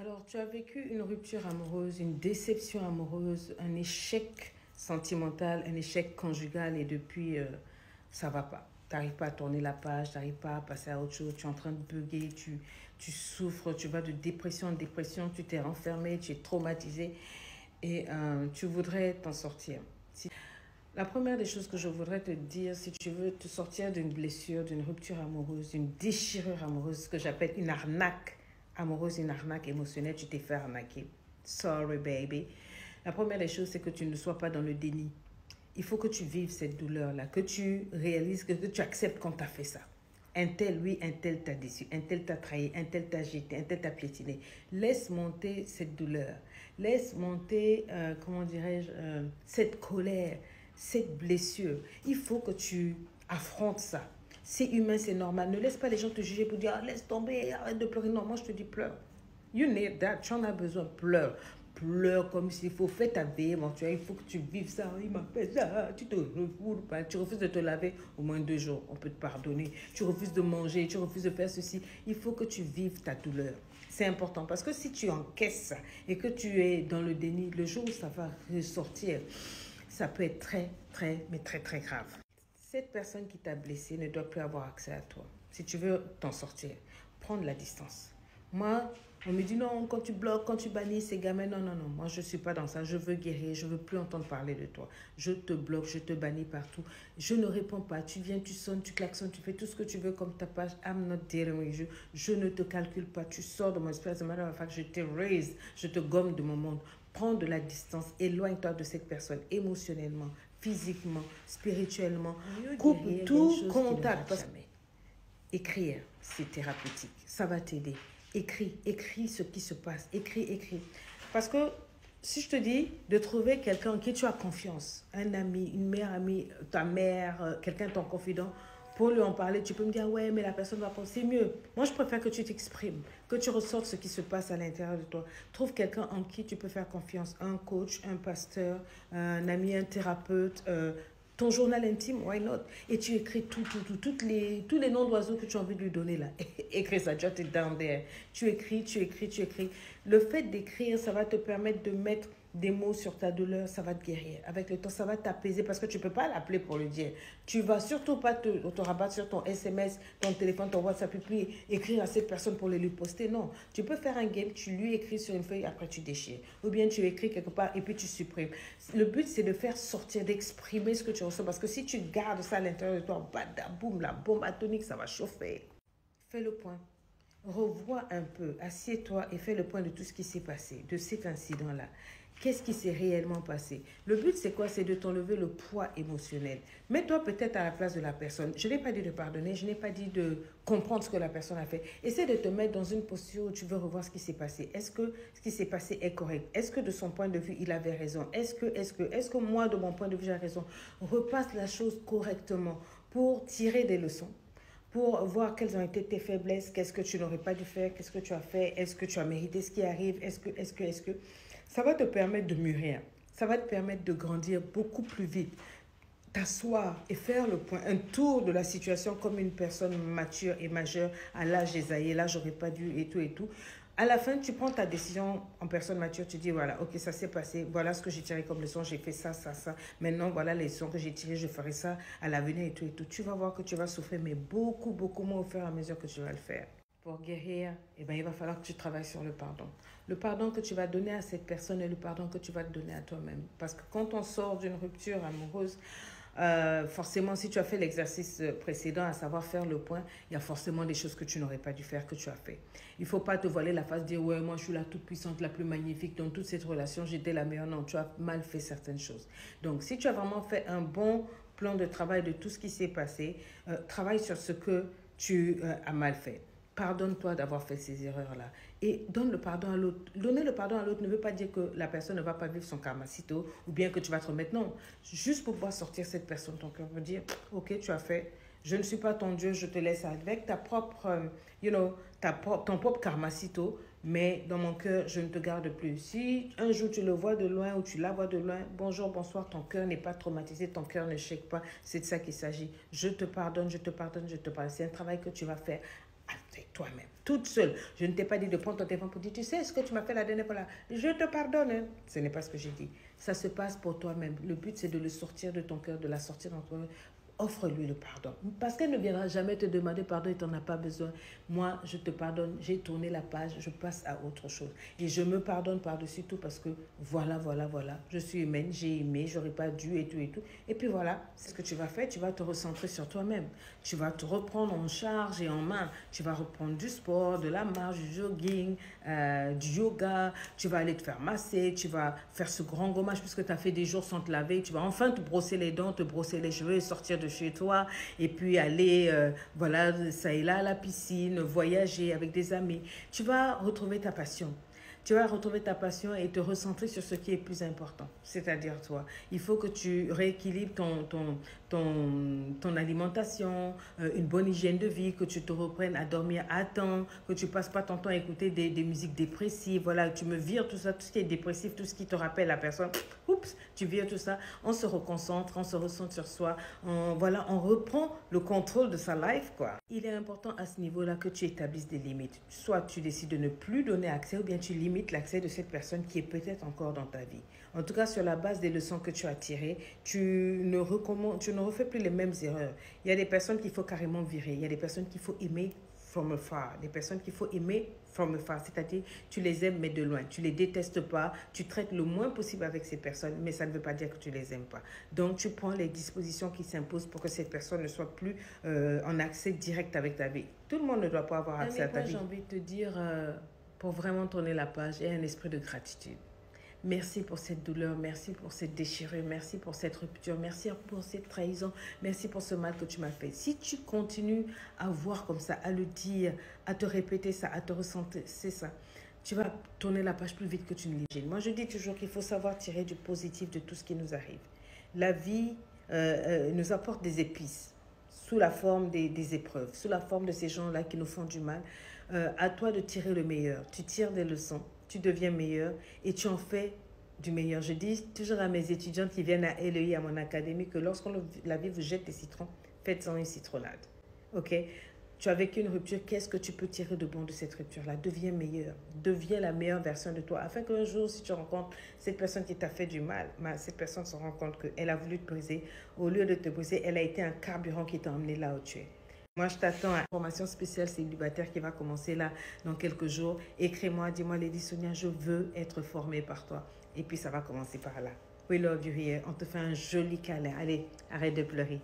Alors, tu as vécu une rupture amoureuse, une déception amoureuse, un échec sentimental, un échec conjugal et depuis, ça va pas. Tu n'arrives pas à tourner la page, tu n'arrives pas à passer à autre chose, tu es en train de bugger, tu souffres, tu vas de dépression en dépression, tu t'es renfermé, tu es traumatisé et tu voudrais t'en sortir. La première des choses que je voudrais te dire, si tu veux te sortir d'une blessure, d'une rupture amoureuse, d'une déchirure amoureuse, ce que j'appelle une arnaque amoureuse, une arnaque émotionnelle, tu t'es fait arnaquer. Sorry, baby. La première des choses, c'est que tu ne sois pas dans le déni. Il faut que tu vives cette douleur-là, que tu réalises, que tu acceptes qu'on t'a fait ça. Un tel, oui, un tel t'a déçu, un tel t'a trahi, un tel t'a jeté, un tel t'a piétiné. Laisse monter cette douleur. Laisse monter, comment dirais-je, cette colère, cette blessure. Il faut que tu affrontes ça. C'est humain, c'est normal. Ne laisse pas les gens te juger pour dire ah, laisse tomber, arrête de pleurer. Non, moi je te dis pleure. You need that. Tu en as besoin, pleure. Pleure comme s'il faut. Fais ta veille, il faut que tu vives ça. Il m'a fait ça. Tu te refoules pas. Tu refuses de te laver au moins 2 jours. On peut te pardonner. Tu refuses de manger. Tu refuses de faire ceci. Il faut que tu vives ta douleur. C'est important parce que si tu encaisses ça et que tu es dans le déni, le jour où ça va ressortir, ça peut être mais très grave. Cette personne qui t'a blessé ne doit plus avoir accès à toi. Si tu veux t'en sortir, prendre la distance. Moi, on me dit non, quand tu bloques, quand tu bannis ces gamins, non. Moi, je ne suis pas dans ça. Je veux guérir, je ne veux plus entendre parler de toi. Je te bloque, je te bannis partout. Je ne réponds pas. Tu viens, tu sonnes, tu klaxonnes, tu fais tout ce que tu veux comme ta page. I'm not dealing with you. Je ne te calcule pas. Tu sors de mon espèce de matter of fact, je t'erase, je te gomme de mon monde. Prends de la distance, éloigne-toi de cette personne émotionnellement, physiquement, spirituellement. Coupe tout contact. Écrire, c'est thérapeutique. Ça va t'aider. Écris ce qui se passe. Écris. Parce que si je te dis de trouver quelqu'un en qui tu as confiance, un ami, une meilleure amie, ta mère, quelqu'un ton confident, pour lui en parler, tu peux me dire, ouais, mais la personne va penser mieux. Moi, je préfère que tu t'exprimes, que tu ressortes ce qui se passe à l'intérieur de toi. Trouve quelqu'un en qui tu peux faire confiance, un coach, un pasteur, un ami, un thérapeute, ton journal intime, why not? Et tu écris tous les noms d'oiseaux que tu as envie de lui donner là. Écris ça, jot it down there. Tu écris. Le fait d'écrire, ça va te permettre de mettre des mots sur ta douleur, ça va te guérir. Avec le temps, ça va t'apaiser parce que tu ne peux pas l'appeler pour le dire. Tu ne vas surtout pas te rabattre sur ton SMS, ton téléphone, ton WhatsApp et puis écrire à cette personne pour le lui poster. Non, tu peux faire un game, tu lui écris sur une feuille, après tu déchires. Ou bien tu écris quelque part et puis tu supprimes. Le but, c'est de faire sortir, d'exprimer ce que tu ressens. Parce que si tu gardes ça à l'intérieur de toi, badaboum, la bombe atomique, ça va chauffer. Fais le point. Revois un peu, assieds-toi et fais le point de tout ce qui s'est passé, de cet incident-là. Qu'est-ce qui s'est réellement passé? Le but, c'est quoi? C'est de t'enlever le poids émotionnel. Mets-toi peut-être à la place de la personne. Je n'ai pas dit de pardonner, je n'ai pas dit de comprendre ce que la personne a fait. Essaie de te mettre dans une posture où tu veux revoir ce qui s'est passé. Est-ce que ce qui s'est passé est correct? Est-ce que de son point de vue, il avait raison? Est-ce que moi, de mon point de vue, j'ai raison? Repasse la chose correctement pour tirer des leçons, pour voir quelles ont été tes faiblesses, qu'est-ce que tu n'aurais pas dû faire, qu'est-ce que tu as fait, est-ce que tu as mérité ce qui arrive, est-ce que. Ça va te permettre de mûrir, ça va te permettre de grandir beaucoup plus vite, t'asseoir et faire le point, un tour de la situation comme une personne mature et majeure à l'âge d'Ésaïe, là j'aurais pas dû et tout. À la fin, tu prends ta décision en personne mature, tu dis voilà, ok, ça s'est passé, voilà ce que j'ai tiré comme leçon, j'ai fait ça. Maintenant, voilà les leçons que j'ai tirées, je ferai ça à l'avenir et tout. Tu vas voir que tu vas souffrir, mais beaucoup moins au fur et à mesure que tu vas le faire. Pour guérir, il va falloir que tu travailles sur le pardon. Le pardon que tu vas donner à cette personne et le pardon que tu vas te donner à toi-même. Parce que quand on sort d'une rupture amoureuse, forcément, si tu as fait l'exercice précédent, à savoir faire le point, il y a forcément des choses que tu n'aurais pas dû faire, que tu as fait. Il ne faut pas te voiler la face, dire « Ouais, moi, je suis la toute puissante, la plus magnifique. Dans toute cette relation, j'étais la meilleure. » Non, tu as mal fait certaines choses. Donc, si tu as vraiment fait un bon plan de travail de tout ce qui s'est passé, travaille sur ce que tu as mal fait. Pardonne-toi d'avoir fait ces erreurs-là et donne le pardon à l'autre. Donner le pardon à l'autre ne veut pas dire que la personne ne va pas vivre son karma sitôt ou bien que tu vas te remettre. Non, juste pour pouvoir sortir cette personne de ton cœur, me dire, ok, tu as fait, je ne suis pas ton Dieu, je te laisse avec ta propre, ton propre karma sitôt, mais dans mon cœur, je ne te garde plus. Si un jour tu le vois de loin ou tu la vois de loin, bonjour, bonsoir, ton cœur n'est pas traumatisé, ton cœur ne shake pas, c'est de ça qu'il s'agit. Je te pardonne. C'est un travail que tu vas faire avec toi-même. toute seule. Je ne t'ai pas dit de prendre ton téléphone pour dire, tu sais ce que tu m'as fait la dernière fois là, je te pardonne. Hein. Ce n'est pas ce que j'ai dit. Ça se passe pour toi-même. Le but, c'est de le sortir de ton cœur, de la sortir dans ton cœur. Offre-lui le pardon. Parce qu'elle ne viendra jamais te demander pardon et tu n'en as pas besoin. Moi, je te pardonne, j'ai tourné la page, je passe à autre chose. Et je me pardonne par-dessus tout parce que voilà. Je suis humaine, j'ai aimé, j'aurais pas dû et tout et tout. Et puis voilà, c'est ce que tu vas faire, tu vas te recentrer sur toi-même. Tu vas te reprendre en charge et en main. Tu vas reprendre du sport, de la marche, du jogging, du yoga. Tu vas aller te faire masser, tu vas faire ce grand gommage puisque tu as fait des jours sans te laver. Tu vas enfin te brosser les dents, te brosser les cheveux et sortir de chez toi et puis aller, voilà, ça et là à la piscine, voyager avec des amis. Tu vas retrouver ta passion. Tu vas retrouver ta passion et te recentrer sur ce qui est plus important, c'est-à-dire toi. Il faut que tu rééquilibres ton alimentation, une bonne hygiène de vie, que tu te reprennes à dormir à temps, que tu passes pas ton temps à écouter des musiques dépressives. Voilà, tu me vires tout ça, tout ce qui est dépressif, tout ce qui te rappelle la personne. Oups, tu vires tout ça. On se reconcentre, on se ressent sur soi. Voilà, on reprend le contrôle de sa life, quoi. Il est important à ce niveau-là que tu établisses des limites. Soit tu décides de ne plus donner accès ou bien tu limites l'accès de cette personne qui est peut-être encore dans ta vie. En tout cas, sur la base des leçons que tu as tirées, tu ne refais plus les mêmes erreurs. Il y a des personnes qu'il faut carrément virer. Il y a des personnes qu'il faut aimer from afar. Des personnes qu'il faut aimer from afar. C'est-à-dire, tu les aimes mais de loin. Tu les détestes pas. Tu traites le moins possible avec ces personnes, mais ça ne veut pas dire que tu les aimes pas. Donc, tu prends les dispositions qui s'imposent pour que cette personne ne soit plus en accès direct avec ta vie. Tout le monde ne doit pas avoir accès à ta vie. J'ai envie de te dire, pour vraiment tourner la page, et un esprit de gratitude. Merci pour cette douleur, merci pour cette déchirure, merci pour cette rupture, merci pour cette trahison, merci pour ce mal que tu m'as fait. Si tu continues à voir comme ça, à le dire, à te répéter ça, à te ressentir, c'est ça. Tu vas tourner la page plus vite que tu ne l'imagines. Moi, je dis toujours qu'il faut savoir tirer du positif de tout ce qui nous arrive. La vie nous apporte des épices sous la forme des épreuves, sous la forme de ces gens-là qui nous font du mal. À toi de tirer le meilleur. Tu tires des leçons, tu deviens meilleur et tu en fais du meilleur. Je dis toujours à mes étudiantes qui viennent à LEI, à mon académie, que lorsque la vie vous jette des citrons, faites-en une citronnade. Ok? Tu as vécu une rupture, qu'est-ce que tu peux tirer de bon de cette rupture-là? Deviens meilleur, deviens la meilleure version de toi, afin qu'un jour, si tu rencontres cette personne qui t'a fait du mal, cette personne se rend compte qu'elle a voulu te briser. Au lieu de te briser, elle a été un carburant qui t'a emmené là où tu es. Moi, je t'attends à une formation spéciale célibataire qui va commencer là dans quelques jours. Écris-moi, dis-moi, Lady Sonia, je veux être formée par toi. Et puis, ça va commencer par là. We love you here. On te fait un joli câlin. Allez, arrête de pleurer.